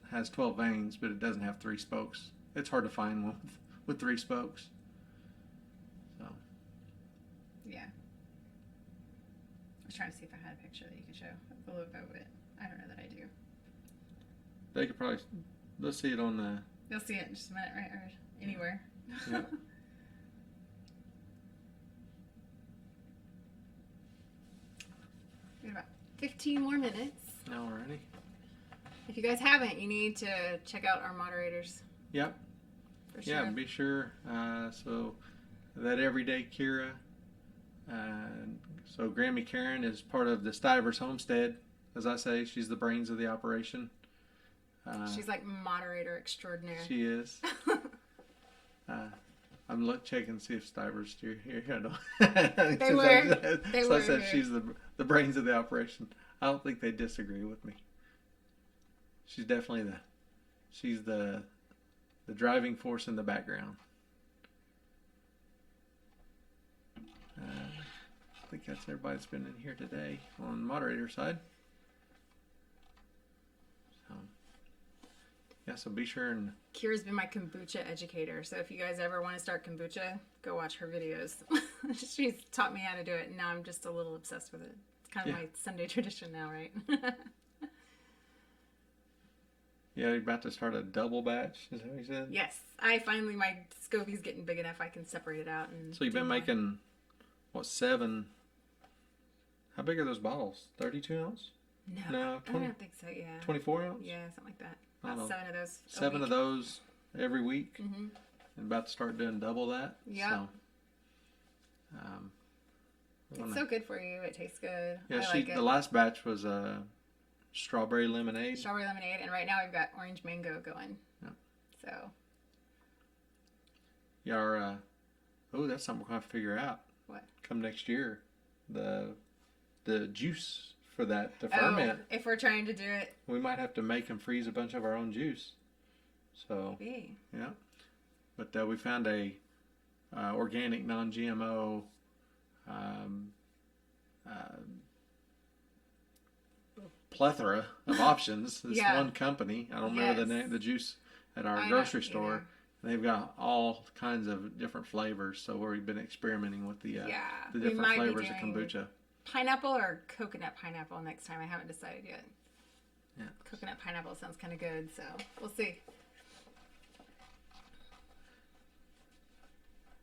has 12 veins, but it doesn't have 3 spokes. It's hard to find one with 3 spokes. So Yeah. I was trying to see if I had a picture that you could show of the logo, but I don't know that I do. they could probably, let's see it on the. You'll see it in just a minute, right? Or anywhere. Yeah. We have about 15 more minutes. Alrighty. If you guys haven't, you need to check out our moderators. Yep. For sure. Yeah, be sure. So that everyday Kira. So Grammy Karen is part of the Stivers Homestead. As I say, she's the brains of the operation. She's like moderator extraordinaire. She is. I'm checking to see if Stivers still here. I don't. They were. They So were I said here. she's the brains of the operation. I don't think they disagree with me. She's definitely the driving force in the background. I think that's everybody that's been in here today on the moderator side. Yeah, so be sure and Kira's been my kombucha educator, so if you guys ever want to start kombucha, go watch her videos. She's taught me how to do it, and now I'm just a little obsessed with it. It's kind of my Sunday tradition now, right? yeah, you're about to start a double batch. Is that what you said? Yes, my Scovie's getting big enough I can separate it out. And so you've been making what, 7? How big are those bottles? 32 ounce? No, 20, I don't think so. Yeah, 24 ounce? Yeah, something like that. About 7 of those. 7 of those every week. Mm-hmm. And about to start doing double that. Yeah. So, it's so good for you. It tastes good. Yeah, I like it. The last batch was strawberry lemonade. Strawberry lemonade, and right now we've got orange mango going. Yeah. So. Yeah, that's something we'll have to figure out. What? Come next year, the juice for that to ferment. If we're trying to do it, we might have to make and freeze a bunch of our own juice. So. Maybe. Yeah. But we found a organic, non-GMO. Plethora of options. This one company, I don't remember the name, the juice at our grocery store. They've got all kinds of different flavors. So we've been experimenting with the different flavors of kombucha. Pineapple or coconut pineapple next time. I haven't decided yet. Yeah. Coconut pineapple sounds kind of good, so we'll see.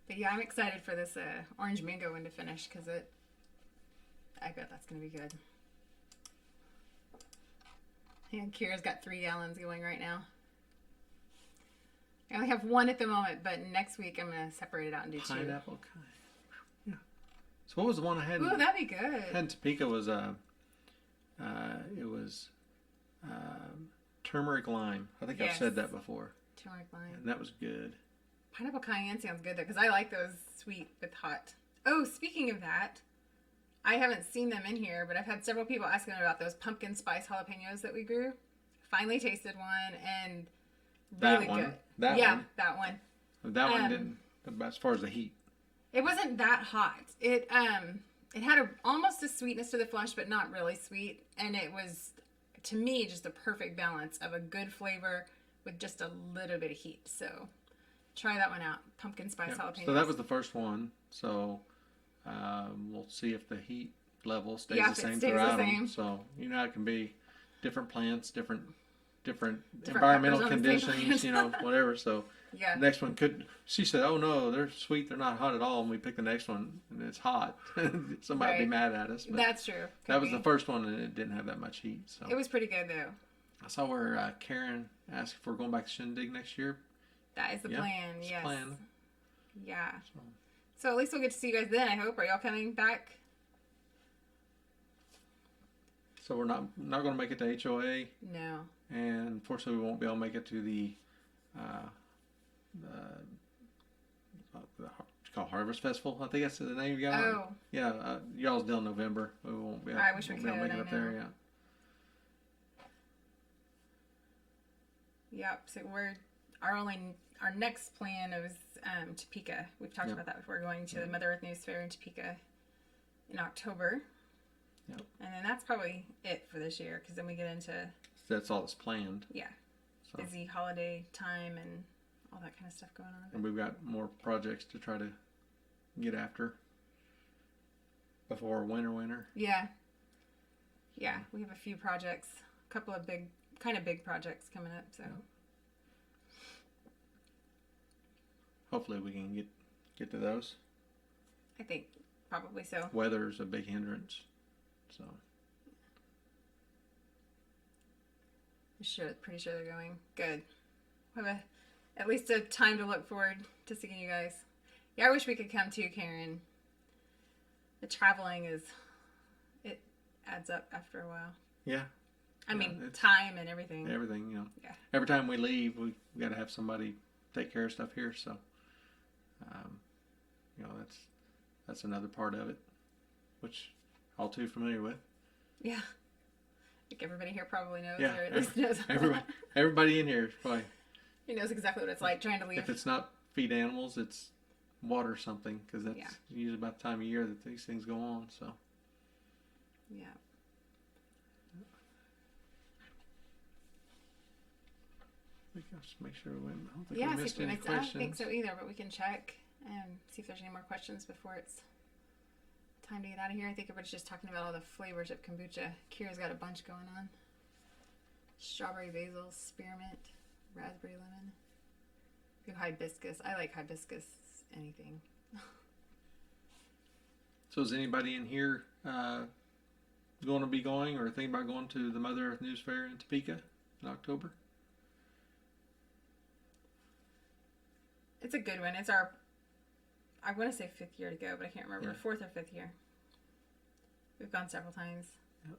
But yeah, I'm excited for this orange mango one to finish because I bet that's going to be good. And Kira's got 3 gallons going right now. I only have 1 at the moment, but next week I'm going to separate it out and do 2. Pineapple. Yeah. So what was the one I had? Ooh, that'd be good. Had in Topeka was turmeric lime. I think I've said that before. Turmeric lime. And that was good. Pineapple cayenne sounds good though, because I like those sweet with hot. Oh, speaking of that, I haven't seen them in here, but I've had several people asking about those pumpkin spice jalapenos that we grew. Finally tasted one and really good. That one. That one didn't. As far as the heat, it wasn't that hot. It had almost a sweetness to the flesh, but not really sweet, and it was, to me, just a perfect balance of a good flavor with just a little bit of heat. So try that one out. Pumpkin spice jalapenos. So that was the first one. So we'll see if the heat level stays the same throughout them. So how it can be different plants, different environmental conditions, whatever. So the next one she said, oh no, they're sweet, they're not hot at all. And we picked the next one and it's hot. Somebody be mad at us. But that's true. That was the first one and it didn't have that much heat. So it was pretty good though. I saw where Karen asked if we're going back to Shindig next year. That is the plan, yes. Plan. Yeah. So at least we'll get to see you guys then, I hope. Are y'all coming back? So we're not going to make it to HOA. No. And unfortunately, we won't be able to make it to the Harvest Festival. I think that's the name you got. Oh. Yeah, y'all's deal in November. We won't be able, I wish we could make it up there. Yeah. Yep. So our next plan is Topeka. We've talked about that before. We're going to the Mother Earth News Fair in Topeka in October. Yep. And then that's probably it for this year, because then we get into... That's all that's planned. Yeah. So. Busy holiday time and all that kind of stuff going on. And we've got more projects to try to get after before winter. Yeah. Yeah, we have a few projects, a couple of big projects coming up, so... Hopefully we can get to those. I think probably so. Weather's a big hindrance, so... Pretty sure they're going good. We'll have at least a time to look forward to seeing you guys. Yeah, I wish we could come too, Karen. The traveling it adds up after a while. Yeah. I mean, time and everything. Everything, Yeah. Every time we leave, we got to have somebody take care of stuff here. So, that's another part of it, which all too familiar with. Yeah. I think everybody here probably knows, yeah, or at least knows. Everybody in here probably. He knows exactly what it's like trying to leave. If it's not feed animals, it's water something, because that's usually about the time of year that these things go on. So. Yeah. Let's make sure we. I don't think Yeah, we missed see if any I don't questions. think so either, but we can check and see if there's any more questions before it's time to get out of here. I think everybody's just talking about all the flavors of kombucha. Kira's got a bunch going on. Strawberry basil, spearmint, raspberry lemon. Ooh, hibiscus. I like hibiscus anything. So is anybody in here going to be going or thinking about going to the Mother Earth News Fair in Topeka in October? It's a good one. It's our, I want to say 5th year to go, but I can't remember. Yeah. 4th or 5th year. We've gone several times. Yep.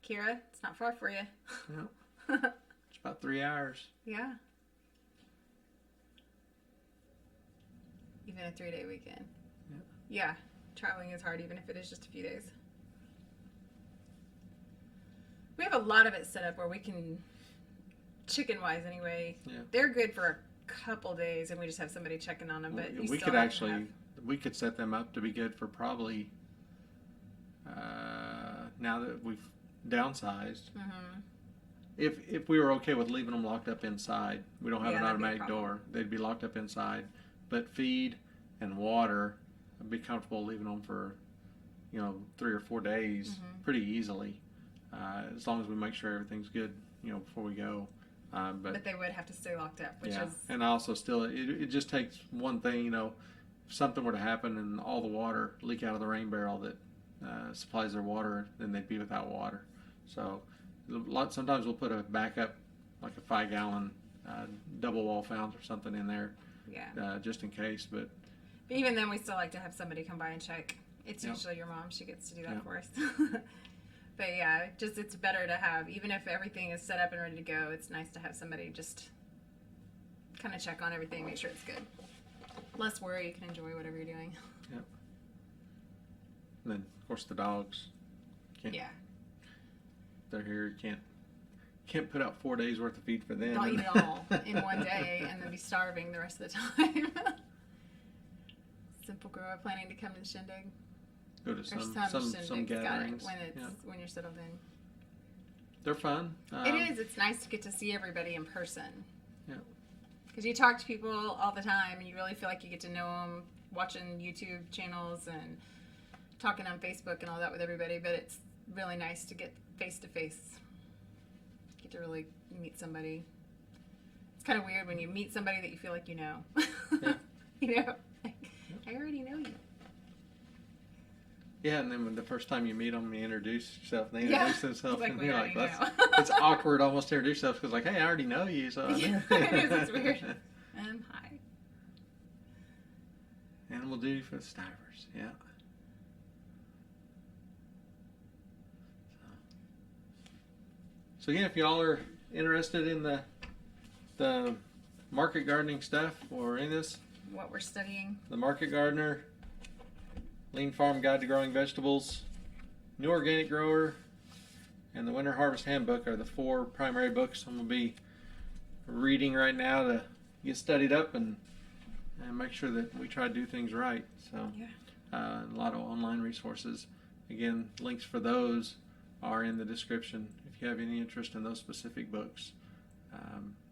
Kira, it's not far for you. Yep. It's about 3 hours. Yeah. Even a 3-day weekend. Yep. Yeah. Traveling is hard, even if it is just a few days. We have a lot of it set up where we can, chicken-wise anyway, Yeah. they're good for a couple days, and we just have somebody checking on them. But you We still could have to actually, have- we could set them up to be good for probably, now that we've downsized, Mhm. if we were okay with leaving them locked up inside, we don't have Yeah, an that'd be a automatic problem. door, they'd be locked up inside, but feed and water, I'd be comfortable leaving them for, 3 or 4 days Mhm. pretty easily, as long as we make sure everything's good, before we go. But they would have to stay locked up, which yeah, is and also still, it just takes one thing, if something were to happen and all the water leak out of the rain barrel that supplies their water, then they'd be without water. So sometimes we'll put a backup, like a 5-gallon double wall fountain or something in there, yeah. just in case. But But even then, we still like to have somebody come by and check. It's Yep. usually your mom; she gets to do that Yep. for us. But yeah, just it's better to have, even if everything is set up and ready to go. It's nice to have somebody just kind of check on everything, make sure it's good. Less worry, you can enjoy whatever you're doing. and then of course the dogs, Yeah, they're here, can't put out 4 days worth of feed for them. they'll eat it all in one day and then be starving the rest of the time. Simple Grower planning to come to the shindig. Go to Or some shindigs, gatherings. got it, Yeah. when you're settled in. They're fun. It is. It's nice to get to see everybody in person. Yeah. Because you talk to people all the time, and you really feel like you get to know them, watching YouTube channels and talking on Facebook and all that with everybody. But it's really nice to get face to face. Get to really meet somebody. It's kind of weird when you meet somebody that you feel like you know. Yeah. You know, like, I already know you. Yeah, and then when the first time you meet them, you introduce yourself, and they Yeah. introduce themselves, It's like, and we you're already like, know. it's awkward almost to introduce yourself because, like, hey, I already know you, so. Yeah, it is. It's weird. Hi. Animal duty for the stivers, yeah. So again, if y'all are interested in the market gardening stuff or any of this, What we're studying. the Market Gardener, Lean Farm Guide to Growing Vegetables, New Organic Grower, and the Winter Harvest Handbook are the 4 primary books I'm going to be reading right now to get studied up and make sure that we try to do things right. So, Yeah. a lot of online resources. Again, links for those are in the description if you have any interest in those specific books.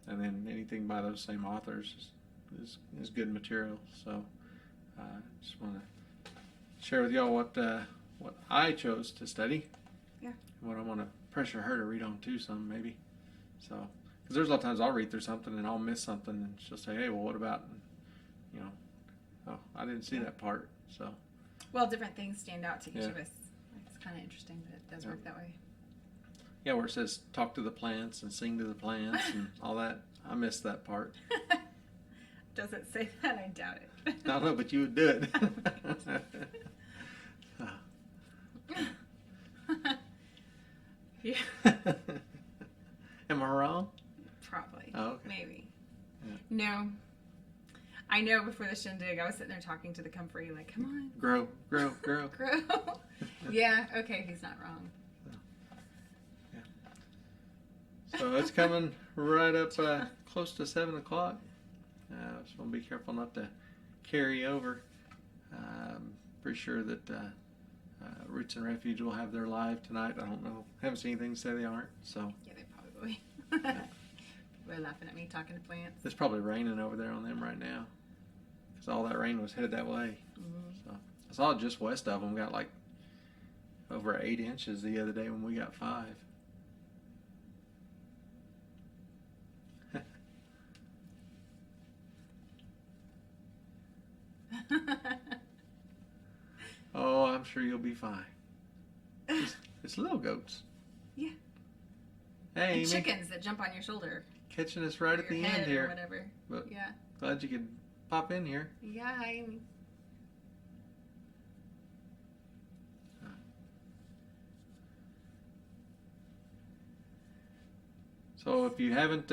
And then anything by those same authors is good material. So, just want to share with y'all what I chose to study. Yeah. And what I want to pressure her to read on too, some maybe. So, because there's a lot of times I'll read through something and I'll miss something, and she'll say, "Hey, well, what about?" Oh, I didn't see that part. So, Well, different things stand out to each Yeah. of us. It's kind of interesting, but it does work that way. yeah, where it says talk to the plants and sing to the plants and all that, I missed that part. Does it say that? I doubt it. I don't know, but you would do it. Yeah, Am I wrong? probably. Oh, okay. Maybe. Yeah. No. I know before the shindig, I was sitting there talking to the comfrey, like, come on, Grow, grow, grow. grow. Yeah, okay, he's not wrong. So it's coming right up close to 7 o'clock. So I'll be careful not to carry over. Pretty sure that Roots and Refuge will have their live tonight. I don't know. Haven't seen anything say they aren't. So Yeah, they probably will. They're laughing at me talking to plants. It's probably raining over there on them right now, because all that rain was headed that way. Mm-hmm. So I saw just west of them got like over 8 inches the other day when we got 5. Oh, I'm sure you'll be fine. It's little goats. Yeah. Hey, And Amy, chickens that jump on your shoulder. catching us right or at the your end head or here. whatever. But Yeah. glad you could pop in here. Yeah, hi, Amy. So if you haven't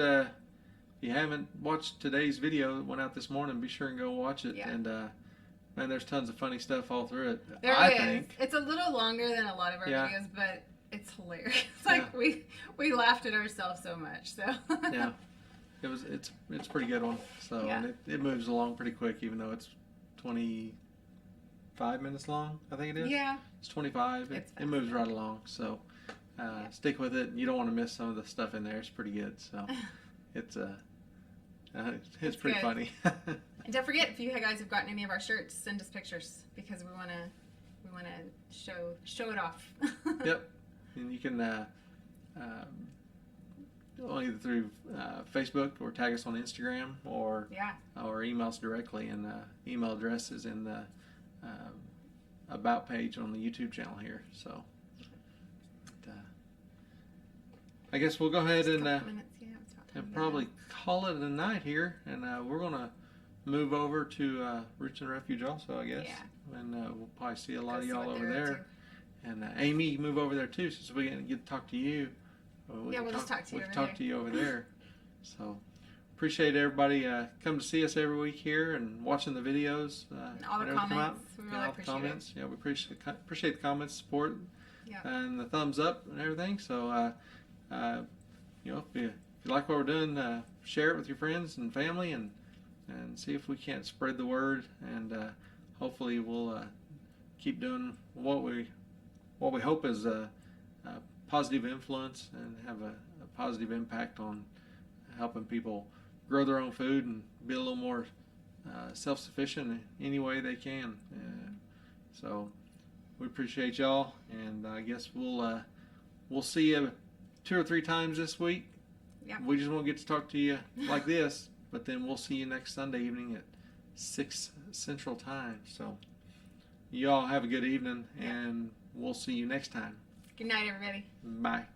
watched today's video that went out this morning, be sure and go watch it. Yeah. And man, there's tons of funny stuff all through it. There I is. think. It's a little longer than a lot of our Yeah. videos, but it's hilarious. Like we laughed at ourselves so much. So Yeah. It's a pretty good one. So Yeah. and it moves along pretty quick, even though it's 25 minutes long. I think it is. Yeah. It's 25. It's It moves right along. So stick with it. You don't want to miss some of the stuff in there. It's pretty good. So it's it's pretty good. funny. And don't forget, if you guys have gotten any of our shirts, send us pictures because we wanna show it off. Yep. And you can either through Facebook or tag us on Instagram or email us directly, and email address is in the about page on the YouTube channel here. So I guess we'll go ahead and probably call it a night here, and we're gonna move over to Roots and Refuge also, I guess. Yeah. And we'll probably see a lot of y'all over there. And Amy, you move over there too, since we didn't get to talk to you. We'll just talk to you. We can talk to you over there. So appreciate everybody coming to see us every week here and watching the videos. And all the comments. We really appreciate it. Yeah, we appreciate the comments, support, Yeah. and the thumbs up and everything. So if you like what we're doing, share it with your friends and family, and see if we can't spread the word. And hopefully we'll keep doing what we hope is a positive influence and have a positive impact on helping people grow their own food and be a little more self-sufficient in any way they can. So we appreciate y'all, and I guess we'll see you 2 or 3 times this week. Yeah. We just won't get to talk to you like this, but then we'll see you next Sunday evening at 6 Central Time. So you all have a good evening, and we'll see you next time. Good night, everybody. Bye.